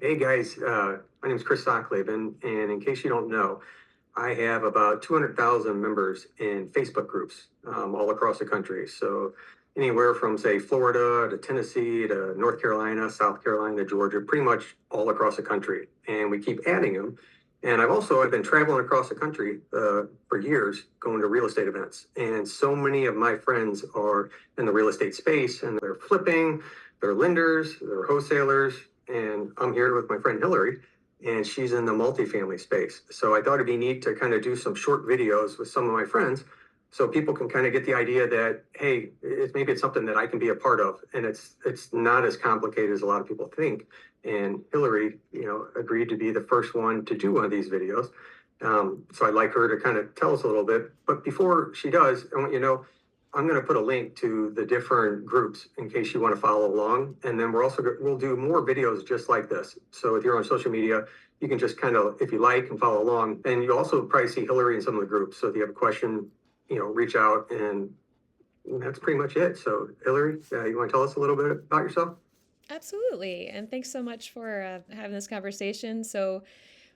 Hey guys, my name is Kris Sachtleben, and in case you don't know, I have about 200,000 members in Facebook groups all across the country. So anywhere from say Florida to Tennessee to North Carolina, South Carolina, Georgia, pretty much all across the country. And we keep adding them. And I've been traveling across the country for years, going to real estate events. And so many of my friends are in the real estate space, and they're flipping, they're lenders, they're wholesalers, and I'm here with my friend Hilary, and she's in the multifamily space. So I thought it'd be neat to kind of do some short videos with some of my friends so people can kind of get the idea that, hey, maybe it's something that I can be a part of. And it's not as complicated as a lot of people think. And Hilary, agreed to be the first one to do one of these videos. So I'd like her to kind of tell us a little bit. But before she does, I want you to know I'm going to put a link to the different groups in case you want to follow along. And then we'll do more videos just like this. So if you're on social media, you can just kind of, if you like, and follow along. And you also probably see Hilary in some of the groups. So if you have a question, reach out, and that's pretty much it. So Hilary, you want to tell us a little bit about yourself? Absolutely. And thanks so much for having this conversation. So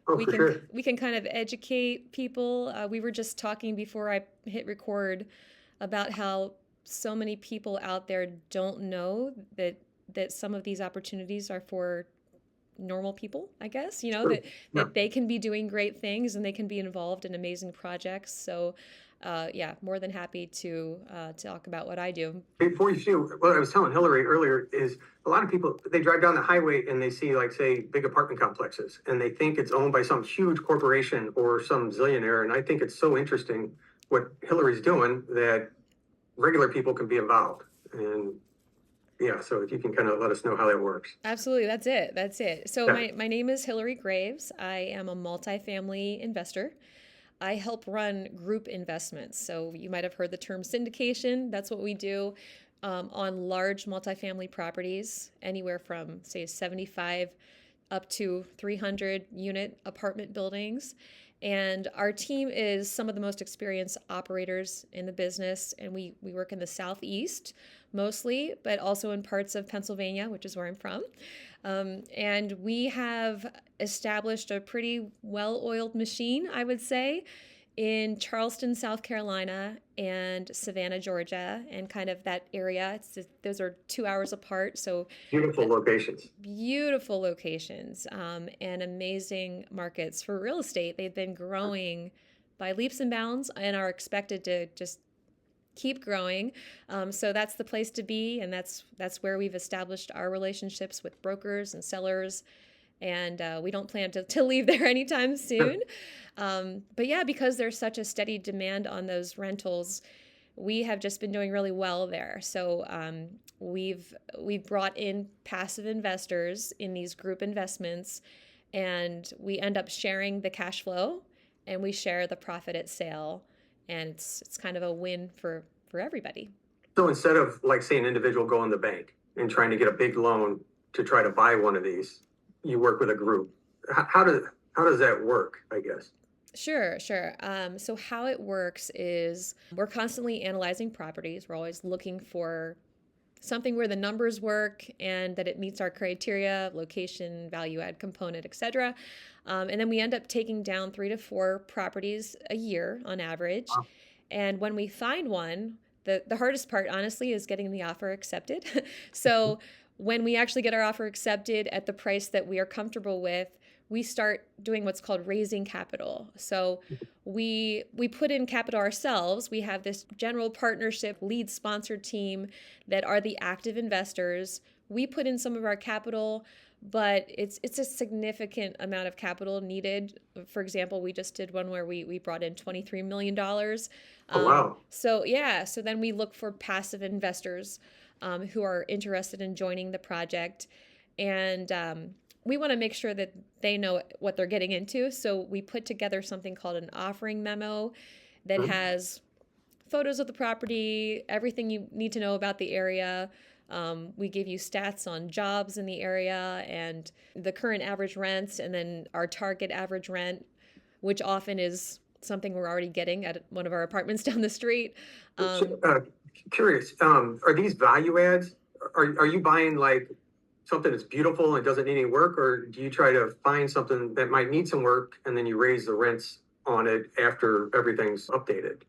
Oh, we for can sure. we can kind of educate people. We were just talking before I hit record about how so many people out there don't know that some of these opportunities are for normal people, I guess, True. Yeah. that they can be doing great things and they can be involved in amazing projects. So yeah, more than happy to talk about what I do. Before you do, what I was telling Hillary earlier is a lot of people, they drive down the highway and they see, like, say, big apartment complexes, and they think it's owned by some huge corporation or some zillionaire. And I think it's so interesting what Hillary's doing that regular people can be involved. And yeah, so if you can kind of let us know how that works. Absolutely, that's it. That's it. So Yeah. my name is Hilary Graves. I am a multifamily investor. I help run group investments. So you might have heard the term syndication. That's what we do on large multifamily properties, anywhere from say 75 up to 300 unit apartment buildings. And our team is some of the most experienced operators in the business. And we work in the Southeast mostly, but also in parts of Pennsylvania, which is where I'm from. And we have established a pretty well oiled machine, I would say, in Charleston, South Carolina, and Savannah, Georgia, and kind of that area. Those are 2 hours apart. So Beautiful locations. beautiful locations and amazing markets for real estate. They've been growing by leaps and bounds and are expected to just keep growing. So that's the place to be, and that's where we've established our relationships with brokers and sellers. And we don't plan to leave there anytime soon. But yeah, because there's such a steady demand on those rentals, we have just been doing really well there. So we've brought in passive investors in these group investments, and we end up sharing the cash flow, and we share the profit at sale, and it's kind of a win for everybody. So instead of, like, say, an individual going to the bank and trying to get a big loan to try to buy one of these, you work with a group. How does that work, I guess? Sure, sure. So how it works is we're constantly analyzing properties. We're always looking for something where the numbers work and that it meets our criteria, location, value add component, etc. And then we end up taking down 3 to 4 properties a year on average. And when we find one, the hardest part, honestly, is getting the offer accepted. So when we actually get our offer accepted at the price that we are comfortable with, we start doing what's called raising capital. So we put in capital ourselves. We have this general partnership lead sponsor team that are the active investors. We put in some of our capital, but it's a significant amount of capital needed. For example, we just did one where we brought in $23 million. Oh, wow. So yeah, so then we look for passive investors who are interested in joining the project, and we want to make sure that they know what they're getting into. So we put together something called an offering memo that Mhm. has photos of the property, everything you need to know about the area. We give you stats on jobs in the area and the current average rents, and then our target average rent, which often is something we're already getting at one of our apartments down the street. So, Um, curious, are these value adds? Are you buying, like, something that's beautiful and doesn't need any work, or do you try to find something that might need some work and then you raise the rents on it after everything's updated?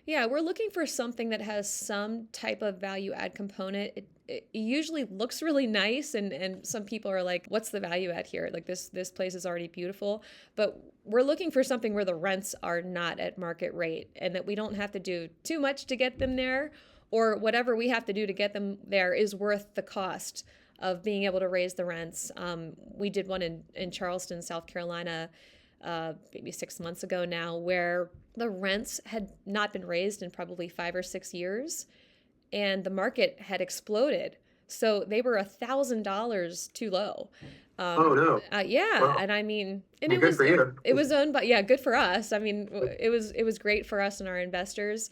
Yeah, we're looking for something that has some type of value add component. It usually looks really nice, and some people are like, "What's the value add here? Like this place is already beautiful." But we're looking for something where the rents are not at market rate, and that we don't have to do too much to get them there, or whatever we have to do to get them there is worth the cost of being able to raise the rents. We did one in Charleston, South Carolina, maybe 6 months ago now, where the rents had not been raised in probably 5 or 6 years, and the market had exploded. So they were $1,000 too low. Oh no. Yeah, Well, and I mean, I and mean, good for you. it was owned by, yeah, good for us. I mean, it was great for us and our investors.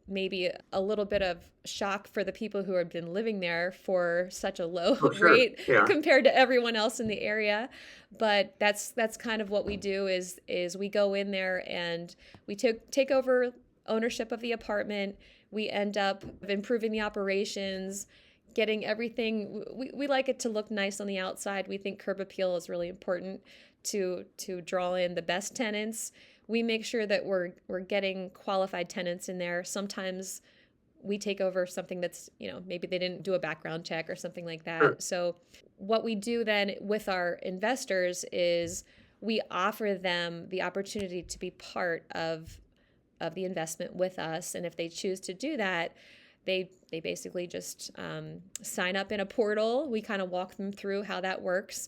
Maybe a little bit of shock for the people who have been living there for such a low Oh, sure. rate Yeah. compared to everyone else in the area. But that's kind of what we do is we go in there and we take over ownership of the apartment. We end up improving the operations, getting everything. We like it to look nice on the outside. We think curb appeal is really important to draw in the best tenants. We make sure that we're getting qualified tenants in there. Sometimes we take over something that's, maybe they didn't do a background check or something like Sure. that. So what we do then with our investors is we offer them the opportunity to be part of the investment with us. And if they choose to do that, they basically just sign up in a portal. We kind of walk them through how that works,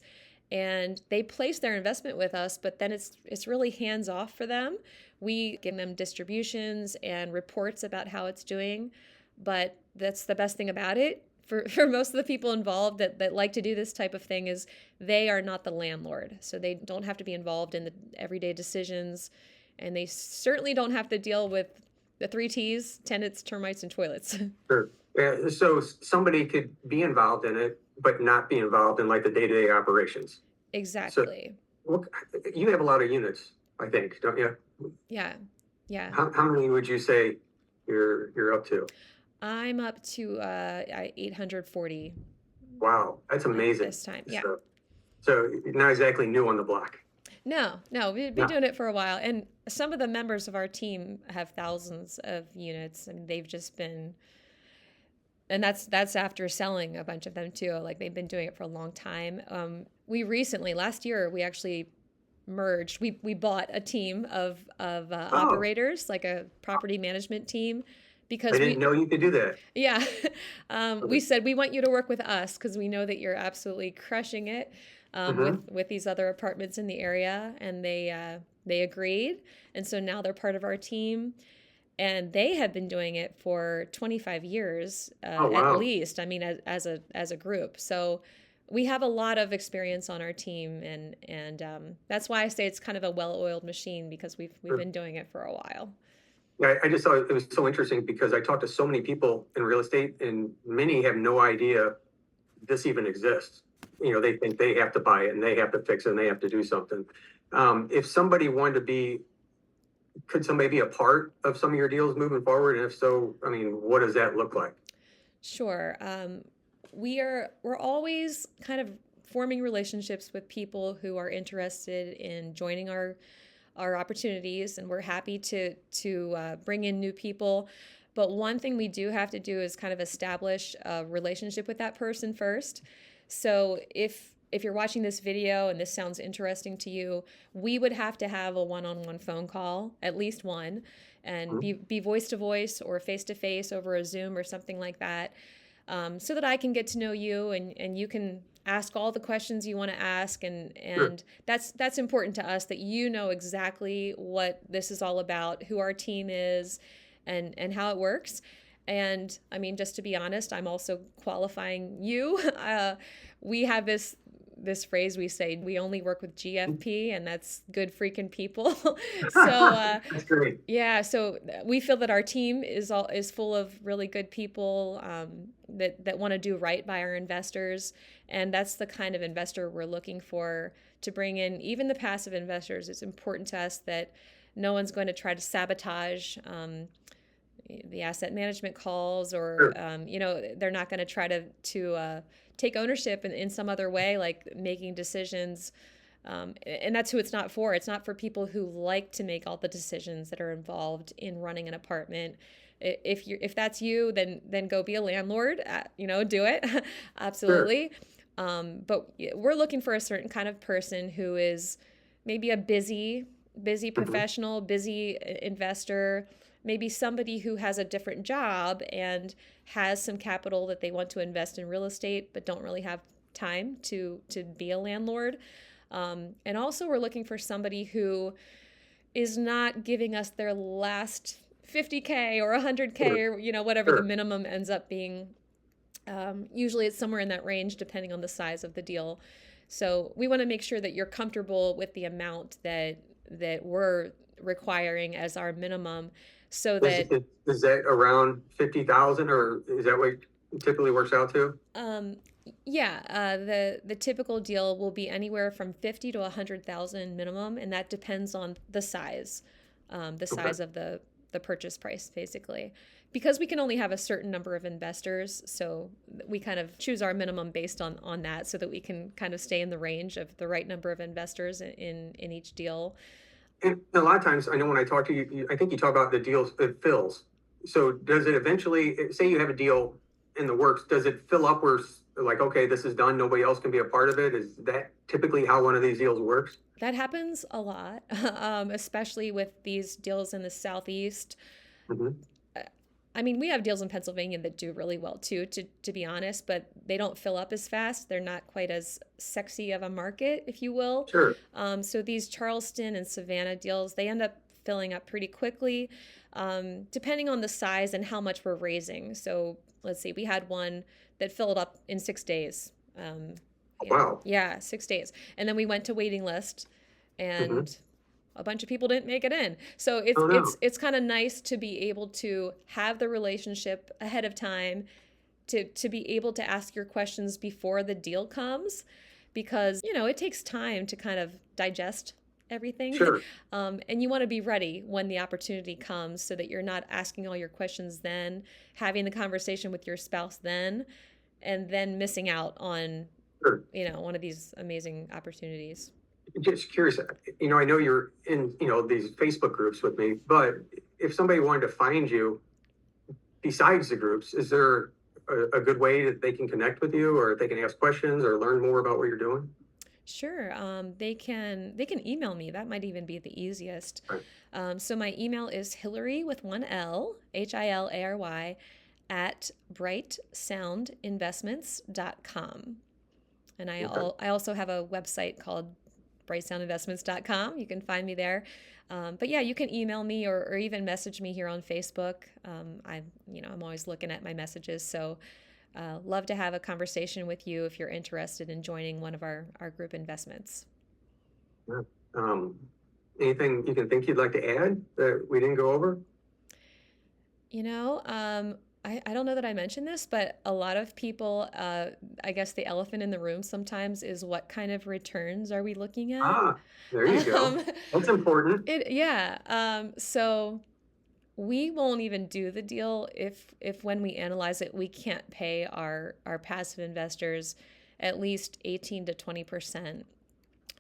and they place their investment with us, but then it's really hands off for them. We give them distributions and reports about how it's doing, but that's the best thing about it for most of the people involved that like to do this type of thing is they are not the landlord. So they don't have to be involved in the everyday decisions, and they certainly don't have to deal with the three T's: tenants, termites, and toilets. Sure. Yeah, so somebody could be involved in it, but not be involved in like the day-to-day operations. So Exactly. what, you have a lot of units, I think, don't you? Yeah. Yeah. How many would you say you're up to? I'm up to 840 Wow, that's at amazing. this time. Yeah. So you're not exactly new on the block. No, we've been No. doing it for a while. And some of the members of our team have thousands of units. I mean, they've just been, and that's after selling a bunch of them too. Like they've been doing it for a long time. We recently, last year, we actually merged. We bought a team of Oh, operators, like a property management team, I because didn't know you could do that. yeah, we said we want you to work with us because we know that you're absolutely crushing it Mm-hmm. with these other apartments in the area, and they agreed, and so now they're part of our team, and they have been doing it for 25 years Oh, at wow. least. I mean, as a group, so we have a lot of experience on our team, and that's why I say it's kind of a well-oiled machine because we've Sure. been doing it for a while. Yeah, I just thought it was so interesting because I talked to so many people in real estate, and many have no idea this even exists. They think they have to buy it and they have to fix it and they have to do something. If somebody wanted to be, could somebody be a part of some of your deals moving forward? And if so, I mean, what does that look like? Sure. We're always kind of forming relationships with people who are interested in joining our opportunities, and we're happy to bring in new people. But one thing we do have to do is kind of establish a relationship with that person first. So if you're watching this video and this sounds interesting to you, we would have to have a one-on-one phone call, at least one, and Mhm. be voice to voice or face to face over a Zoom or something like that, so that I can get to know you, and you can ask all the questions you want to ask, and Sure. and that's important to us, that you know exactly what this is all about, who our team is, and how it works. And I mean, just to be honest, I'm also qualifying you. We have this phrase we say: we only work with GFP, and that's good freaking people. So That's great. yeah, so we feel that our team is full of really good people, that want to do right by our investors, and that's the kind of investor we're looking for to bring in. Even the passive investors, it's important to us that no one's going to try to sabotage the asset management calls, or Sure. they're not going to try to take ownership in some other way, like making decisions. And that's who it's not for. It's not for people who like to make all the decisions that are involved in running an apartment. If that's you, then go be a landlord. Do it. Sure. Absolutely. But we're looking for a certain kind of person who is maybe a busy Hmm. professional, busy investor, maybe somebody who has a different job and has some capital that they want to invest in real estate, but don't really have time to be a landlord. And also, we're looking for somebody who is not giving us their last 50K or 100K, Sure. or whatever the Sure. minimum ends up being. Usually it's somewhere in that range depending on the size of the deal. So we want to make sure that you're comfortable with the amount that we're requiring as our minimum, so Is, that is, is that around 50,000, or is that what it typically works out to? um, yeah, the typical deal will be anywhere from 50 to 100,000 minimum, and that depends on the Okay. size of the purchase price, basically. Because we can only have a certain number of investors, so we kind of choose our minimum based on that, so that we can kind of stay in the range of the right number of investors in each deal. And a lot of times, I know when I talk to you, I think you talk about the deals it fills. So does it eventually, say you have a deal in the works, does it fill up where like, okay, this is done, nobody else can be a part of it? Is that typically how one of these deals works? That happens a lot, especially with these deals in the Southeast. Hmm. I mean, we have deals in Pennsylvania that do really well too, to be honest, but they don't fill up as fast. They're not quite as sexy of a market, if you will. Sure. So these Charleston and Savannah deals, they end up filling up pretty quickly, depending on the size and how much we're raising. So let's see, we had one that filled up in 6 days. Um, Wow. yeah, 6 days. And then we went to waiting list, Hmm. and a bunch of people didn't make it in. So it's Oh, it's no. it's kind of nice to be able to have the relationship ahead of time, to be able to ask your questions before the deal comes, because it takes time to kind of digest everything. Sure. And you want to be ready when the opportunity comes, so that you're not asking all your questions then, having the conversation with your spouse then, and then missing out on Sure. one of these amazing opportunities. Just curious, I know you're in, these Facebook groups with me, but if somebody wanted to find you besides the groups, is there a good way that they can connect with you, or they can ask questions or learn more about what you're doing? Sure. They can email me. That might even be the easiest. Right. So my email is Hilary with one L, Hilary, at brightsoundinvestments.com. And Okay. I also have a website called brightsoundinvestments.com. You can find me there. But yeah, you can email me, or even message me here on Facebook. I'm always looking at my messages. So love to have a conversation with you if you're interested in joining one of our group investments. Yeah. Um, Anything you can think you'd like to add that we didn't go over? You know, I don't know that I mentioned this, but a lot of people, I guess the elephant in the room sometimes is, what kind of returns are we looking at? Ah, there you go. Um, That's important. yeah. So we won't even do the deal if when we analyze it, we can't pay our passive investors at least 18 to 20%.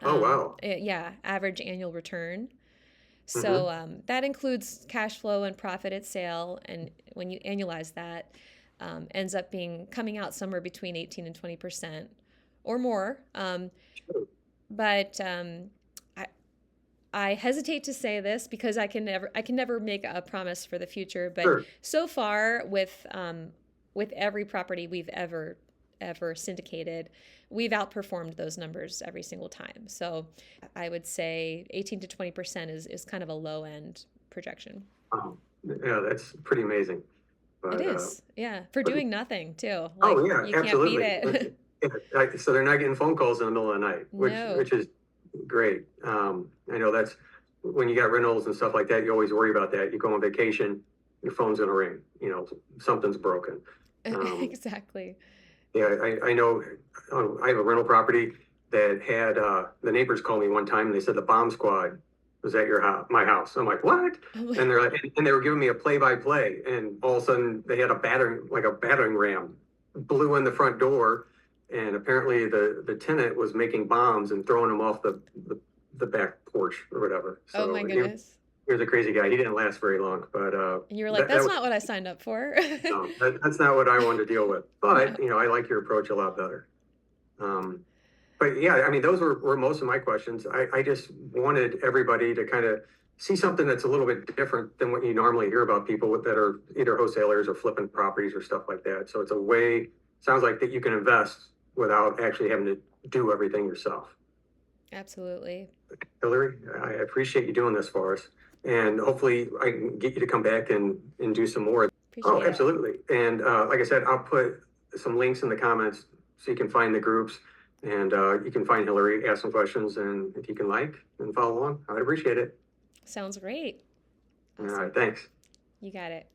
Oh, wow. Yeah, average annual return. So Hmm. that includes cash flow and profit at sale, and when you annualize that, ends up being coming out somewhere between 18 and 20% or more. Sure. But I, I hesitate to say this because I can never make a promise for the future. But Sure. so far, with every property we've ever syndicated, we've outperformed those numbers every single time. So I would say 18 to 20% is kind of a low end projection. Yeah, that's pretty amazing. It But, is, yeah, for but doing nothing too. oh Like, yeah, you can't beat absolutely. it. Yeah, so they're not getting phone calls in the middle of the night, which No. is great. I know that's when you got rentals and stuff like that. You always worry about that. You go on vacation, your phone's gonna ring. Something's broken. Um, Exactly. yeah, I know. I have a rental property that had the neighbors called me one time and they said the bomb squad was at your house, my house. I'm like, what? Oh my- And they're like, and they were giving me a play-by-play, and all of a sudden they had a battering ram blew in the front door, and apparently the tenant was making bombs and throwing them off the back porch or whatever. Oh my So goodness. he was a crazy guy. He didn't last very long, but And you were like, that that's was not what I signed up for. no, that's not what I wanted to deal with. But I like your approach a lot better. Um, but yeah, I mean, those were most of my questions. I just wanted everybody to kind of see something that's a little bit different than what you normally hear about people that are either wholesalers or flipping properties or stuff like that. So it's a way, sounds like that you can invest without actually having to do everything yourself. Absolutely. Hilary, I appreciate you doing this for us. And hopefully I can get you to come back and do some more. Oh, Appreciate it. absolutely. And like I said, I'll put some links in the comments so you can find the groups and you can find Hilary, ask some questions, and if you can like and follow along, I'd appreciate it. Sounds great. All Awesome. right, thanks. You got it.